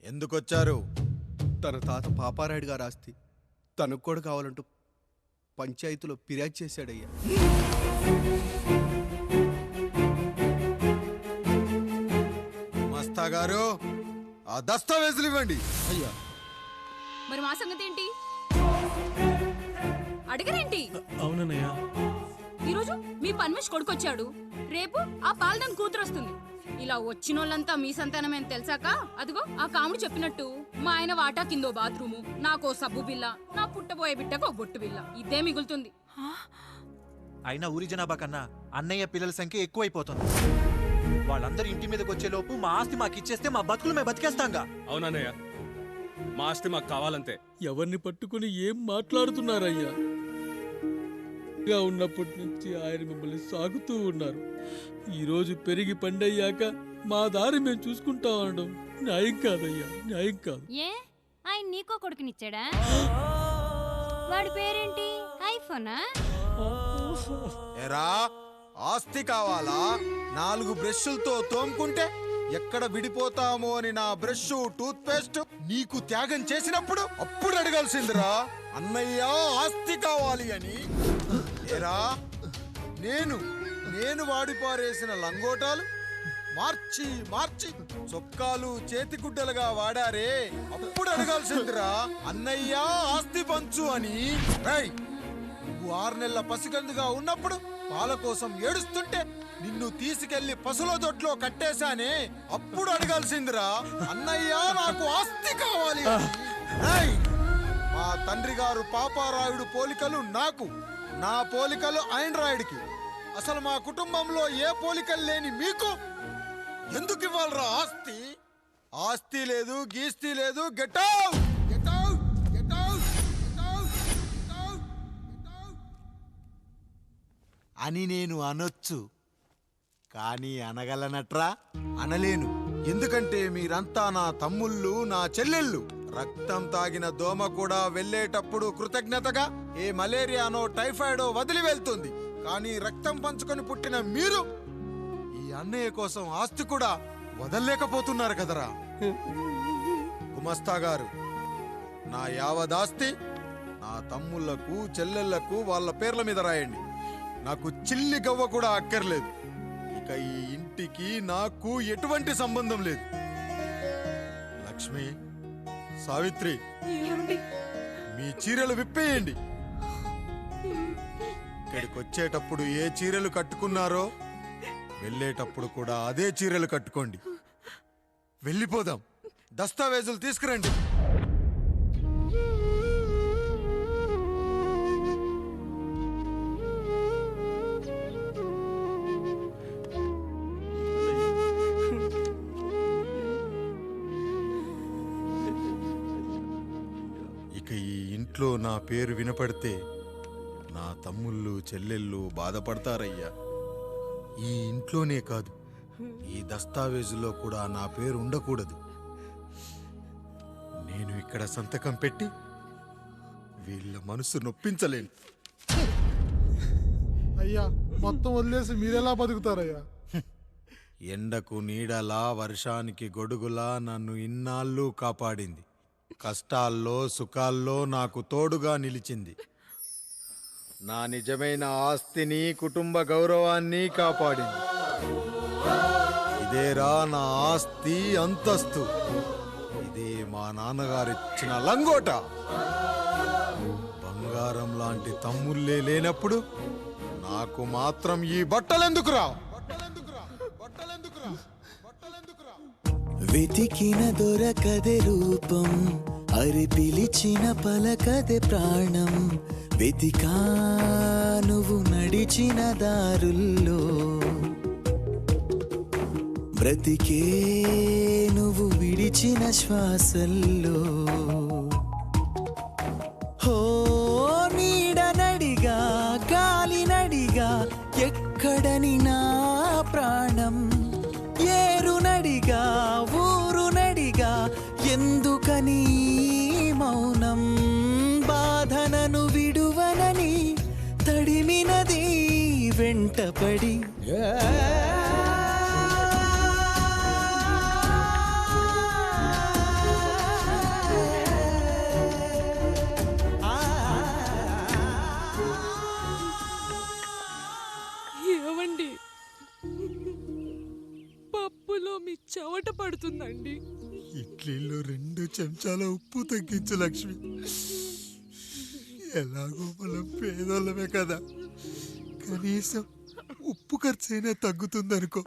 ఎందుకొచ్చారు? తన తాత పాపారాయుడు గారు ఆస్తి తనకు కూడా కావాలంటూ పంచాయతీలో ఫిర్యాదు చేశాడయ్యా. మస్తా గారు, ఆ దస్తావేజులు ఇవ్వండి. అయ్యా, మరి మా సంగతి ఏంటి? అడగరేంటి? అవునన్నయ్యా, ఈరోజు మీ పన్మేష్ కొడుకొచ్చాడు, రేపు ఆ పాల్దాన్ కూతురు వస్తుంది. ఇలా వచ్చినోళ్ళంతా మీ సంతానమే అని తెలిసాక అదిగో ఆ కాముడు చెప్పినట్టు మా ఆయన వాటా కిందో బాత్రూము, నాకో సబ్బు బిల్ల, నా పుట్టబోయే బిడ్డకో బొట్టు బిల్ల, ఇదే మిగులుతుంది. అయినా ఊరి జనాభా కన్నా అన్నయ్య పిల్లల సంఖ్య ఎక్కువైపోతుంది. వాళ్ళందరూ ఇంటి మీదకి వచ్చే లోపు మా ఆస్తి మాకు ఇచ్చేస్తే మా బతుకులు మేము బతికేస్తాంగా. అవునన్నయ్య, మా ఆస్తి మాకు కావాలంతే. ఎవరిని పట్టుకుని ఏం మాట్లాడుతున్నారయ్యా? గా ఉన్నప్పటి నుంచి ఆయన మిమ్మల్ని సాగుతూ ఉన్నారు. ఈరోజు పెరిగి పండయ్యాక మా దారి మేము చూసుకుంటాం అనడం న్యాయం కాదయ్యా, న్యాయం కాదు. ఏ ఆయన నీకో కొడుకునిచ్చాడా? వాడి పేరేంటి? ఐఫోనా? ఎరా, ఆస్తి కావాలా? 4 బ్రష్లతో తోముకుంటే ఎక్కడ విడిపోతామో అని నా బ్రష్ టూత్ పేస్ట్ నీకు త్యాగం చేసినప్పుడు అప్పుడు అడగాల్సిందిరా, అన్నయ్య ఆస్తి కావాలి అని. ఎరా, నేను వాడిపారేసిన లంగోటాలు మార్చి మార్చి చొక్కాలు చేతిగుడ్డలుగా వాడారే, అప్పుడు అడగాల్సిందిరా, అన్నయ్య ఆస్తి పంచు అని. నువ్వు 6 నెలల పసికందుగా ఉన్నప్పుడు పాల కోసం ఏడుస్తుంటే నిన్ను తీసుకెళ్లి పశువుల దొడ్లో కట్టేశానే, అప్పుడు అడగాల్సిందిరా, అన్నయ్య నాకు ఆస్తి కావాలి. మా తండ్రి గారు పాపారాయుడు పోలికలు నాకు, నా పోలికలు ఆయనరాయుడికి. అసలు మా కుటుంబంలో ఏ పోలికలు లేని మీకు ఎందుకు ఇవ్వాలరా ఆస్తి? ఆస్తి లేదు, గీస్తి లేదు. Get out, get out, get out, get out, get out, get out అని నేను అనొచ్చు, కానీ అనగలనట్రా? అనలేను. ఎందుకంటే మీరంతా నా తమ్ముళ్ళు, నా చెల్లెళ్ళు. రక్తం తాగిన దోమ కూడా వెళ్ళేటప్పుడు కృతజ్ఞతగా ఏ మలేరియానో టైఫాయిడో వదిలి వెళ్తుంది. కానీ రక్తం పంచుకొని పుట్టిన మీరు ఈ అన్నయ్య కోసం ఆస్తి కూడా వదల్లేకపోతున్నారు కదరా. గుమస్తా గారు, నా యావదాస్తి నా తమ్ముళ్లకు, చెల్లెళ్లకు వాళ్ళ పేర్ల మీద రాయండి. నాకు చిల్లి గవ్వ కూడా అక్కర్లేదు. ఇక ఈ ఇంటికి నాకు ఎటువంటి సంబంధం లేదు. లక్ష్మి, సావిత్రి, మీ చీరలు విప్పేయండి. ఇక్కడికి వచ్చేటప్పుడు ఏ చీరలు కట్టుకున్నారో వెళ్ళేటప్పుడు కూడా అదే చీరలు కట్టుకోండి. వెళ్ళిపోదాం. దస్తావేజులు తీసుకురండి. ఇక ఈ ఇంట్లో నా పేరు వినపడితే నా తమ్ముళ్ళు, చెల్లెళ్ళు బాధపడతారయ్యా. ఈ ఇంట్లోనే కాదు, ఈ దస్తావేజులో కూడా నా పేరు ఉండకూడదు. నేను ఇక్కడ సంతకం పెట్టి వీళ్ళ మనసు నొప్పించలేను. అయ్యా, మొత్తం వదిలేసి మీరెలా బతుకుతారయ్యా? ఎండకు నీడలా, వర్షానికి గొడుగులా నన్ను ఇన్నాళ్ళు కాపాడింది. కష్టాల్లో, సుఖాల్లో నాకు తోడుగా నిలిచింది. నా నిజమైన ఆస్తిని, కుటుంబ గౌరవాన్ని కాపాడింది. ఇదేరా నా ఆస్తి, అంతస్తు. ఇదే మా నాన్నగారిచ్చిన లంగోట. బంగారం లాంటి తమ్ముళ్ళే లేనప్పుడు నాకు మాత్రం ఈ బట్టలెందుకురా? వెతికిన దొరకదే రూపం, అరి పిలిచిన పలకదే ప్రాణం. వెతికా నువ్వు నడిచిన దారుల్లో, బ్రతికే నువ్వు విడిచిన శ్వాసల్లో. హో నీడనడిగా, గాలినడిగా, ఎక్కడని నా ప్రాణం. ఏరునడిగా, ఊరునడిగా, ఎందుకని మౌనం? బాధనను విడువనని తడిమినది వెంటపడి. చెమట పడుతుందండి. ఇడ్లీలో 2 చెంచాల ఉప్పు తగ్గించు లక్ష్మి. ఎలాగో మనం పేదోళ్ళమే కదా, కనీసం ఉప్పు ఖర్చైనా తగ్గుతుందనుకో.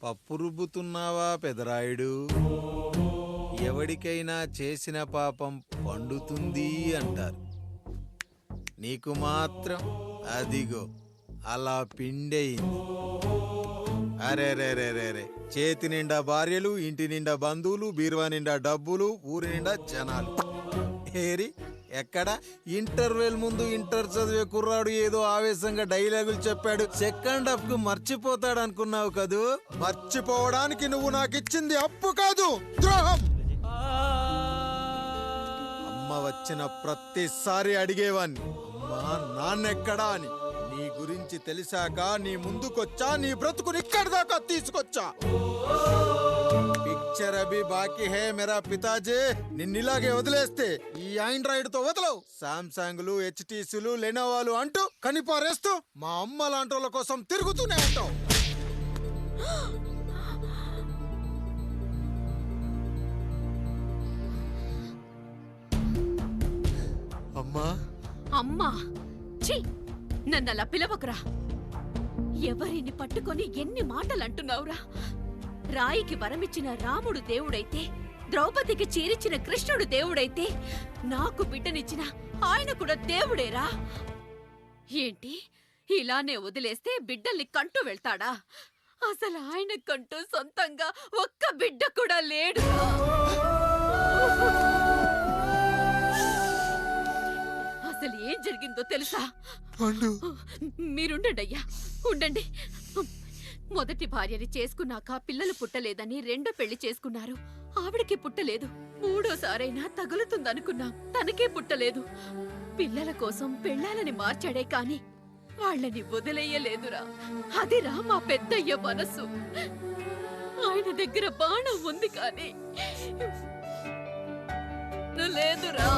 పప్పు రుబ్బుతున్నావా పెదరాయుడు? ఎవడికైనా చేసిన పాపం పండుతుంది అంటారు, నీకు మాత్రం అదిగో అలా పిండయింది. అరే రే రే రే రే, చేతి నిండా భార్యలు, ఇంటి నిండా బంధువులు, బీరువా నిండా డబ్బులు, ఊరి నిండా జనాలు. ఏరి ఎక్కడ ఇంటర్వెల్ ముందు ఇంటర్ చదివే కుర్రాడు ఏదో ఆవేశంగా డైలాగులు చెప్పాడు, సెకండ్ హాఫ్ కు మర్చిపోతాడు అనుకున్నావు కదూ? మర్చిపోవడానికి నువ్వు నాకు ఇచ్చింది అప్పు కాదు, ద్రోహం. అమ్మ వచ్చిన ప్రతిసారి అడిగేవాన్ని, అమ్మా నాన్నెక్కడా అని. నీ గురించి తెలిసాక నీ ముందుకొచ్చా, నీ బ్రతుకుని ఇక్కడి దాకా తీసుకొచ్చా. పిక్చర్ అభి బాకీ హే మేరా పితాజీ. నిన్నిలాగే వదిలేస్తే ఈ ఆండ్రాయిడ్ తో వదలవు. సామ్సంగ్లు, హెచ్టీసీలు, లెనోవాలు అంటూ కనిపారేస్తూ మా అమ్మ లాంటి వాళ్ళ కోసం తిరుగుతూనే ఉంటావు. అమ్మా అమ్మా, ఛీ, నన్నలా పిలవకురా. ఎవరిని పట్టుకొని ఎన్ని మాటలు అంటున్నావురా? రాయికి వరమిచ్చిన రాముడు దేవుడైతే, ద్రౌపదికి చీరిచ్చిన కృష్ణుడు దేవుడైతే, నాకు బిడ్డనిచ్చిన ఆయన కూడా దేవుడేరా. ఏంటి ఇలానే వదిలేస్తే బిడ్డల్ని కంటూ వెళ్తాడా? అసలు ఆయన కంటూ సొంతంగా ఒక్క బిడ్డ కూడా లేడు. అసలు ఏం జరిగిందో తెలుసా? మీరుండండి అయ్యా, ఉండండి. మొదటి భార్యని చేసుకున్నాక పిల్లలు పుట్టలేదని రెండో పెళ్లి చేసుకున్నారు. ఆవిడకి పుట్టలేదు. మూడోసారైనా తగులుతుందనుకున్నాం, తనకే పుట్టలేదు. పిల్లల కోసం పెళ్ళాలని మార్చాడే కాని వాళ్ళని వదిలేయలేదురా. అదిరా మా పెద్దయ్య మనసు. ఆయన దగ్గర బాణం ఉంది కానీ లేదురా.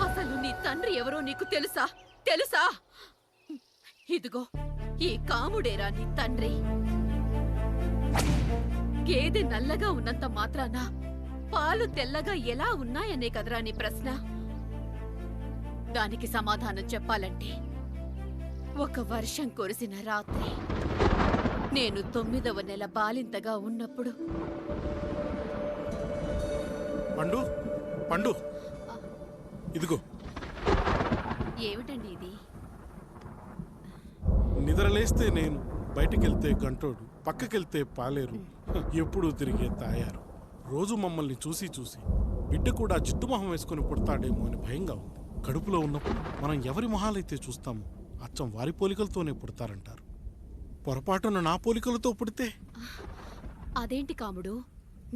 అసలు నీ తండ్రి ఎవరో నీకు తెలుసా? తెలుసా? ఇదిగో ఈ కాముడేరా నీ తండ్రి. గేదె నల్లగా ఉన్నంత మాత్రాన పాలు తెల్లగా ఎలా ఉన్నాయనే కదరా నీ ప్రశ్న. దానికి సమాధానం చెప్పాలంటే, ఒక వర్షం కురిసిన రాత్రి నేను 9వ నెల బాలింతగా ఉన్నప్పుడు. పండు పండు, ఇదిగో. ఏమిటండి ఇది? నిద్రలేస్తే నేను, బయటికెళ్తే గంటోడు, పక్కకెళ్తే పాలేరు, ఎప్పుడూ తిరిగే తాయారు. రోజు మమ్మల్ని చూసి చూసి బిడ్డ కూడా జిడ్డు మొహం వేసుకుని పుడతాడేమో అని భయంగా ఉంది. కడుపులో ఉన్నప్పుడు మనం ఎవరి మొహాలైతే చూస్తామో అచ్చం వారి పోలికలతోనే పుడతారంటారు. పొరపాటున నా పోలికలతో పుడితే? అదేంటి కాముడు,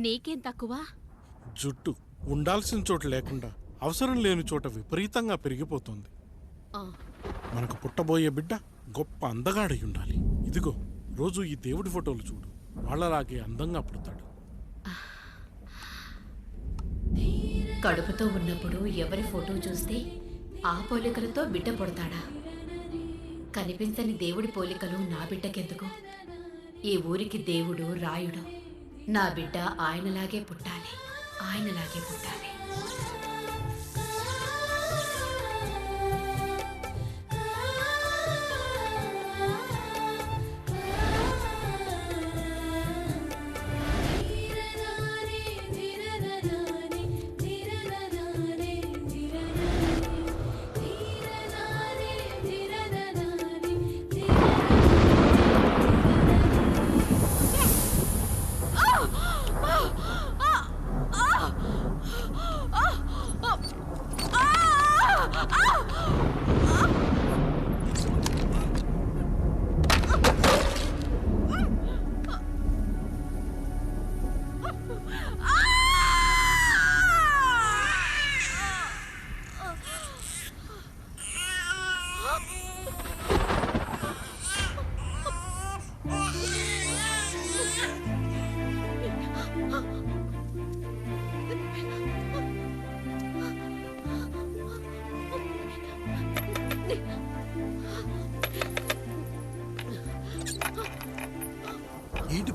నీకేం తక్కువ? జుట్టు ఉండాల్సిన చోట లేకుండా అవసరం లేని చోట విపరీతంగా పెరిగిపోతుంది. మనకు పుట్టబోయే బిడ్డ గొప్ప అందగాడై ఉండాలి. ఇదిగో రోజు ఈ దేవుడి ఫోటోలు చూడు, వాళ్ళలాగే అందంగా పుడతాడు. కడుపుతో ఉన్నప్పుడు ఎవరి ఫోటో చూస్తే ఆ పోలికలతో బిడ్డ పుడతాడా? కనిపించని దేవుడి పోలికలు నా బిడ్డకెందుకు? ఈ ఊరికి దేవుడు రాయుడు. నా బిడ్డ ఆయనలాగే పుట్టాలి, ఆయనలాగే పుట్టాలి.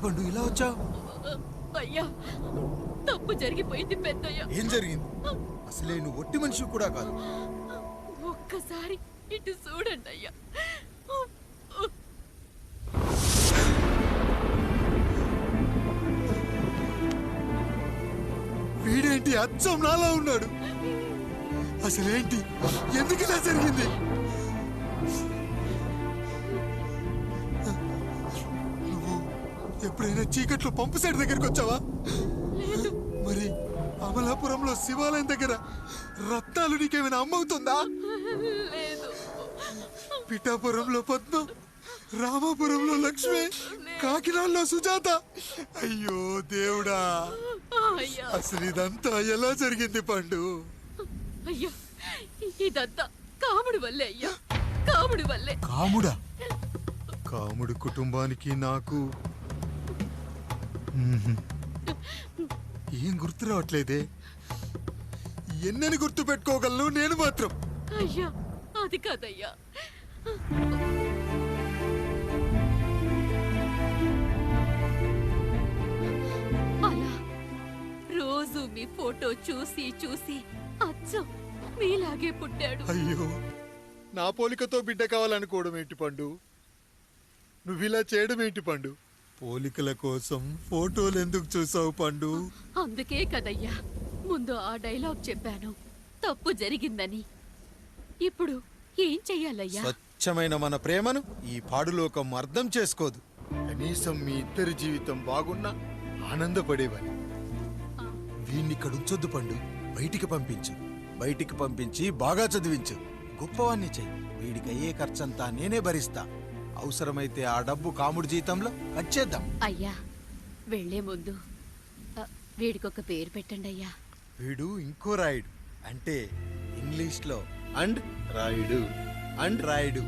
పండు ఇలా వచ్చావు? అయ్యా తప్పు జరిగిపోయింది పెద్దయ్య. ఏం జరిగింది? అసలే నువ్వు ఒట్టి మనిషి కూడా కాదు. ఒక్కసారి ఇటు చూడండి అయ్యా. వీడేంటి అచ్చం నాలా ఉన్నాడు? అసలేంటి? ఎందుకు ఇలా జరిగింది? నువ్వు ఎప్పుడైనా చీకట్లో పంపు సైడ్ దగ్గరికి వచ్చావా? మరి అమలాపురంలో శివాలయం దగ్గర రత్నాలు నీకేమైనా అమ్మవుతుందా? పిఠాపురంలో పద్మ, రామాపురంలో లక్ష్మి, కాకినాడలో సుజాత. అయ్యో దేవుడా, అసలు ఇదంతా ఎలా జరిగింది పండు? అయ్యా ఇదంతా కాముడి వల్లే అయ్యా, కాముడి వల్లే. కాముడా? కాముడు కుటుంబానికి నాకు ఏం గుర్తు రావట్లేదే. ఎన్నని గుర్తు పెట్టుకోగలను నేను మాత్రం? అయ్యా అది కాదయ్యా. అలా రోజు మీ ఫోటో చూసి చూసి అచ్చం మీలాగే పుట్టాడు. అయ్యో, నా పోలికతో బిడ్డ కావాలనుకోవడం ఏంటి పండు? నువ్విలా చేయడం ఏంటి పండు? పోలికల కోసం ఫోటోలు ఎందుకు చూసావు పండు? అందుకే కదయ్యా ముందు ఆ డైలాగ్ చెప్పాను, తప్పు జరిగిందని. ఇప్పుడు ఏం చెయ్యాలయ్యా? స్వచ్ఛమైన మన ప్రేమను ఈ పాడులోకం అర్థం చేసుకోదు. కనీసం మీ ఇద్దరి జీవితం బాగున్నా ఆనందపడేవాని. వీణ్ణి ఇక్కడ ఉంచొద్దు పండు, బయటికి పంపించు. బయటికి పంపించి బాగా చదివించు, గొప్పవాణ్ణి చెయ్యి. వీడికి అయ్యే ఖర్చంతా నేనే భరిస్తా. అవసరమైతే ఆ డబ్బు కాముడి జీతంలో వచ్చేద్దాం. అయ్యా వెళ్లే ముందు వీడికొక పేరు పెట్టండి అయ్యా. వీడు ఇంకో రాయుడు, అంటే ఇంగ్లీష్లో అండ్ రాయుడు అండ్ రాయుడు